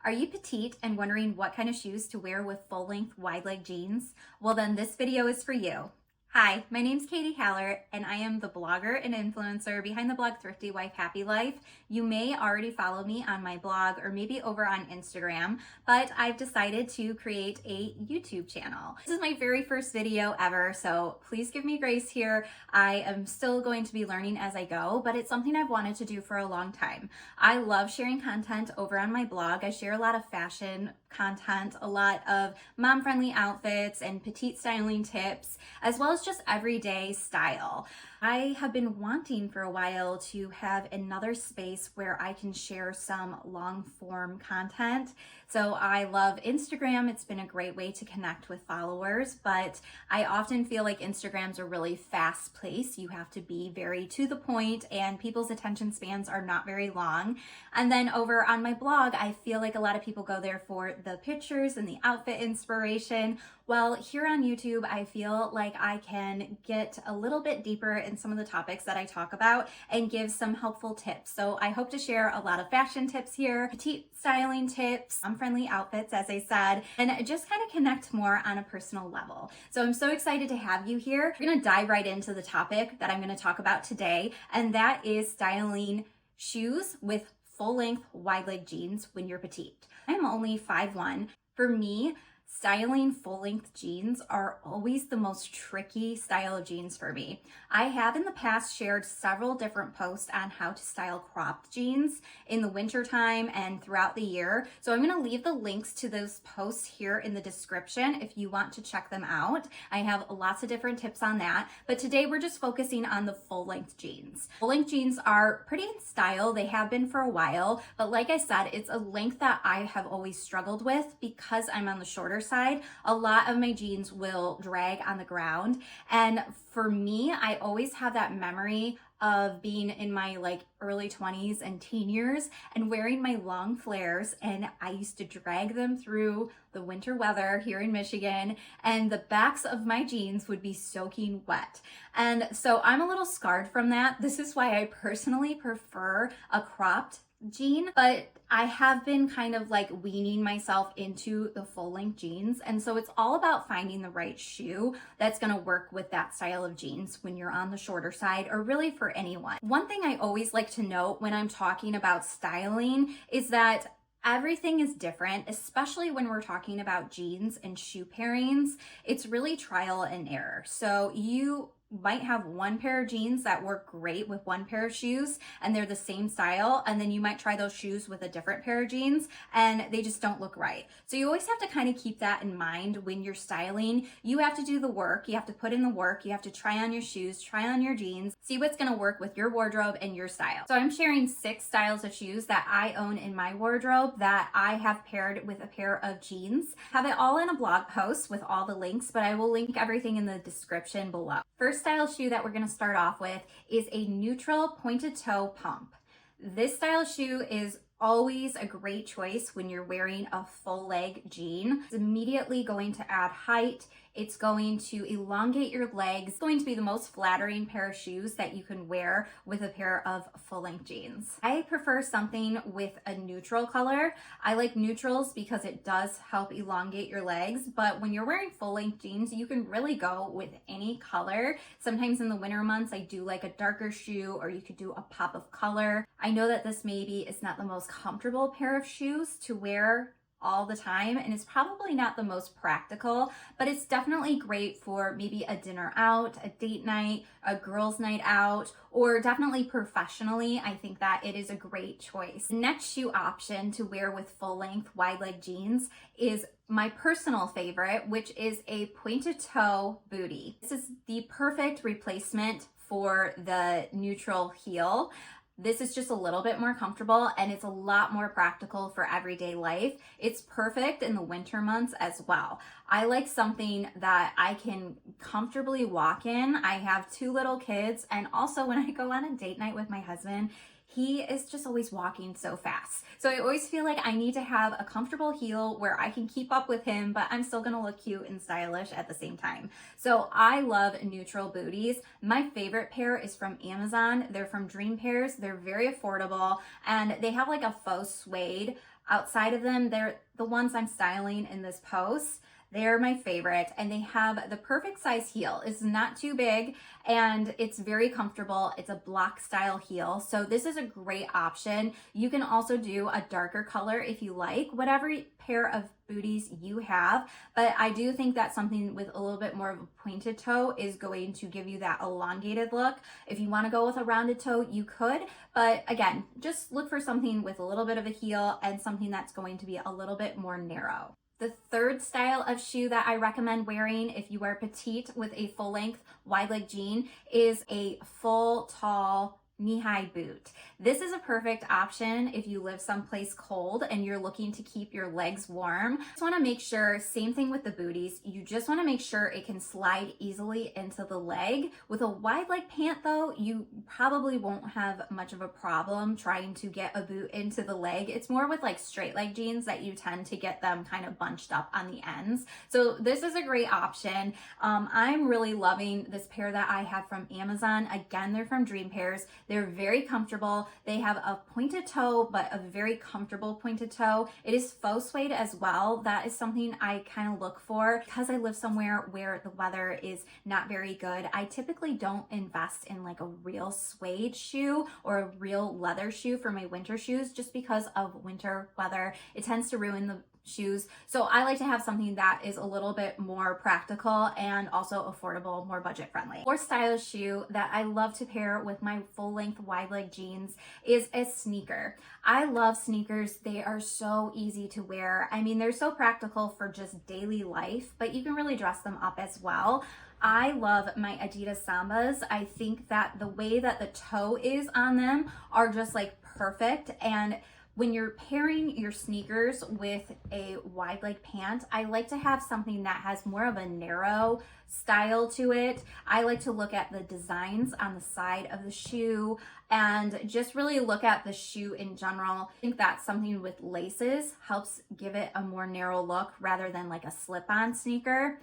Are you petite and wondering what kind of shoes to wear with full-length wide leg jeans? Well, then this video is for you. Hi, my name's Katie Haller, and I am the blogger and influencer behind the blog Thrifty Wife Happy Life. You may already follow me on my blog or maybe over on Instagram, but I've decided to create a YouTube channel. This is my very first video ever, so please give me grace here. I am still going to be learning as I go, but it's something I've wanted to do for a long time. I love sharing content over on my blog. I share a lot of fashion content, a lot of mom-friendly outfits and petite styling tips, as well as just everyday style. I have been wanting for a while to have another space where I can share some long form content. So I love Instagram. It's been a great way to connect with followers, but I often feel like Instagram's a really fast place. You have to be very to the point and people's attention spans are not very long. And then over on my blog, I feel like a lot of people go there for the pictures and the outfit inspiration. Well, here on YouTube, I feel like I can get a little bit deeper in some of the topics that I talk about and give some helpful tips. So I hope to share a lot of fashion tips here, petite styling tips, friendly outfits, as I said, and just kind of connect more on a personal level. So I'm so excited to have you here. We're gonna dive right into the topic that I'm gonna talk about today, and that is styling shoes with full-length wide leg jeans when you're petite. I'm only 5'1". For me, styling full-length jeans are always the most tricky style of jeans for me. I have in the past shared several different posts on how to style cropped jeans in the winter time and throughout the year. So I'm gonna leave the links to those posts here in the description if you want to check them out. I have lots of different tips on that, but today we're just focusing on the full-length jeans. Full-length jeans are pretty in style. They have been for a while, but like I said, it's a length that I have always struggled with because I'm on the shorter side. A lot of my jeans will drag on the ground, and for me, I always have that memory of being in my early 20s and teen years and wearing my long flares, and I used to drag them through the winter weather here in Michigan, and the backs of my jeans would be soaking wet. And so I'm a little scarred from that. This is why I personally prefer a cropped jean, but I have been kind of weaning myself into the full length jeans. And so it's all about finding the right shoe that's going to work with that style of jeans when you're on the shorter side, or really for anyone. One thing I always like to note when I'm talking about styling is that everything is different, especially when we're talking about jeans and shoe pairings. It's really trial and error. So you might have one pair of jeans that work great with one pair of shoes and they're the same style, and then you might try those shoes with a different pair of jeans and they just don't look right. So you always have to kind of keep that in mind when you're styling. You have to do the work, you have to put in the work, you have to try on your shoes, try on your jeans, see what's going to work with your wardrobe and your style. So I'm sharing 6 styles of shoes that I own in my wardrobe that I have paired with a pair of jeans. Have it all in a blog post with all the links, but I will link everything in the description below. First style shoe that we're going to start off with is a neutral pointed toe pump. This style shoe is always a great choice when you're wearing a full leg jean. It's immediately going to add height. It's going to elongate your legs. It's going to be the most flattering pair of shoes that you can wear with a pair of full-length jeans. I prefer something with a neutral color. I like neutrals because it does help elongate your legs, but when you're wearing full-length jeans, you can really go with any color. Sometimes in the winter months, I do like a darker shoe, or you could do a pop of color. I know that this maybe is not the most comfortable pair of shoes to wear all the time, and it's probably not the most practical, but it's definitely great for maybe a dinner out, a date night, a girls' night out, or definitely professionally. I think that it is a great choice. The next shoe option to wear with full-length wide leg jeans is my personal favorite, which is a pointed toe bootie. This is the perfect replacement for the neutral heel. This is just a little bit more comfortable, and it's a lot more practical for everyday life. It's perfect in the winter months as well. I like something that I can comfortably walk in. I have 2 little kids, and also when I go on a date night with my husband, he is just always walking so fast. So I always feel like I need to have a comfortable heel where I can keep up with him, but I'm still gonna look cute and stylish at the same time. So I love neutral booties. My favorite pair is from Amazon. They're from Dream Pairs. They're very affordable, and they have like a faux suede Outside of them, they're the ones I'm styling in this post. They're my favorite, and they have the perfect size heel. It's not too big and it's very comfortable. It's a block style heel, so this is a great option. You can also do a darker color if you like, whatever pair of booties you have, but I do think that something with a little bit more of a pointed toe is going to give you that elongated look. If you want to go with a rounded toe, you could, but again, just look for something with a little bit of a heel and something that's going to be a little bit more narrow. The third style of shoe that I recommend wearing if you wear petite with a full length wide leg jean is a full tall knee-high boot. This is a perfect option if you live someplace cold and you're looking to keep your legs warm. Just want to make sure, same thing with the booties, you just want to make sure it can slide easily into the leg. With a wide leg pant though, you probably won't have much of a problem trying to get a boot into the leg. It's more with like straight leg jeans that you tend to get them kind of bunched up on the ends. So this is a great option. I'm really loving this pair that I have from Amazon. Again, they're from Dream Pairs. They're very comfortable. They have a pointed toe, but a very comfortable pointed toe. It is faux suede as well. That is something I kind of look for because I live somewhere where the weather is not very good. I typically don't invest in like a real suede shoe or a real leather shoe for my winter shoes just because of winter weather. It tends to ruin the shoes. So I like to have something that is a little bit more practical and also affordable, more budget friendly. Fourth stylish shoe that I love to pair with my full length wide leg jeans is a sneaker. I love sneakers. They are so easy to wear. I mean, they're so practical for just daily life, but you can really dress them up as well. I love my Adidas Sambas. I think that the way that the toe is on them are just like perfect, and when you're pairing your sneakers with a wide leg pant, I like to have something that has more of a narrow style to it. I like to look at the designs on the side of the shoe and just really look at the shoe in general. I think that something with laces helps give it a more narrow look rather than like a slip-on sneaker.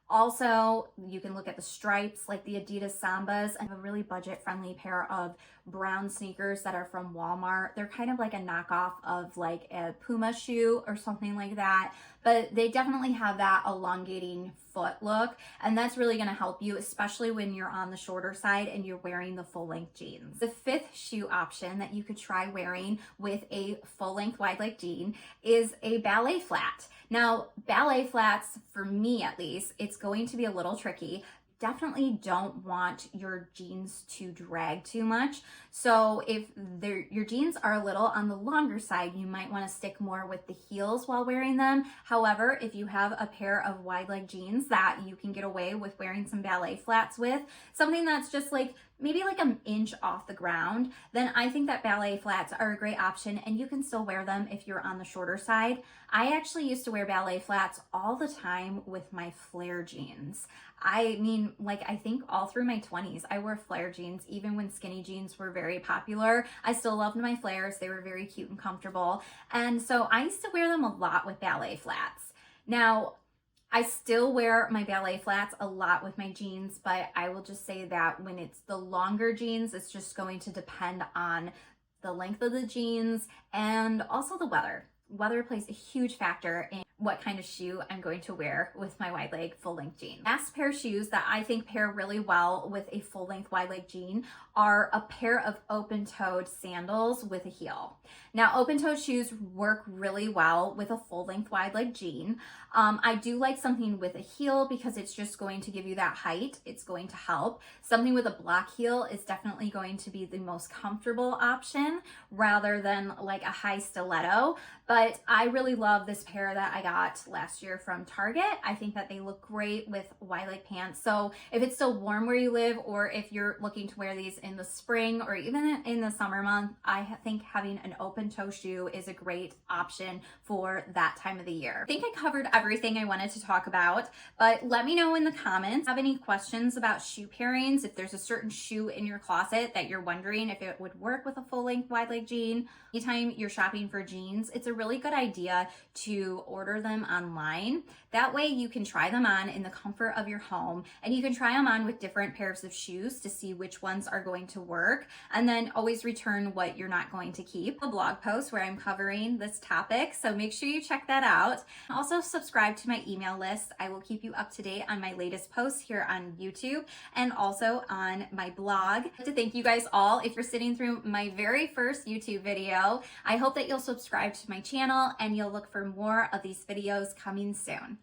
Also, you can look at the stripes like the Adidas Sambas. I have a really budget-friendly pair of brown sneakers that are from Walmart. They're kind of like a knockoff of like a Puma shoe or something like that, but they definitely have that elongating foot look, and that's really going to help you, especially when you're on the shorter side and you're wearing the full-length jeans. The fifth shoe option that you could try wearing with a full-length wide-leg jean is a ballet flat. Now, ballet flats, for me at least, it's going to be a little tricky. Definitely don't want your jeans to drag too much. So if your jeans are a little on the longer side, you might want to stick more with the heels while wearing them. However, if you have a pair of wide leg jeans that you can get away with wearing some ballet flats with, something that's just like maybe like an inch off the ground, then I think that ballet flats are a great option, and you can still wear them if you're on the shorter side. I actually used to wear ballet flats all the time with my flare jeans. I mean, like, I think all through my 20s, I wore flare jeans. Even when skinny jeans were very popular, I still loved my flares. They were very cute and comfortable. And so I used to wear them a lot with ballet flats. Now, I still wear my ballet flats a lot with my jeans, but I will just say that when it's the longer jeans, it's just going to depend on the length of the jeans and also the weather. Weather plays a huge factor in what kind of shoe I'm going to wear with my wide leg full length jean. Last pair of shoes that I think pair really well with a full length wide leg jean are a pair of open toed sandals with a heel. Now, open toed shoes work really well with a full length wide leg jean. I do like something with a heel because it's just going to give you that height. It's going to help. Something with a block heel is definitely going to be the most comfortable option rather than like a high stiletto. But I really love this pair that I got last year from Target. I think that they look great with wide leg pants. So if it's still warm where you live, or if you're looking to wear these in the spring or even in the summer month, I think having an open toe shoe is a great option for that time of the year. I think I covered everything I wanted to talk about, but let me know in the comments. Have any questions about shoe pairings? If there's a certain shoe in your closet that you're wondering if it would work with a full length wide leg jean. Anytime you're shopping for jeans, it's a really good idea to order order them online. That way you can try them on in the comfort of your home, and you can try them on with different pairs of shoes to see which ones are going to work, and then always return what you're not going to keep. A blog post where I'm covering this topic, so make sure you check that out. Also subscribe to my email list. I will keep you up to date on my latest posts here on YouTube and also on my blog. I'd like to thank you guys all if you're sitting through my very first YouTube video. I hope that you'll subscribe to my channel and you'll look for more of these videos coming soon.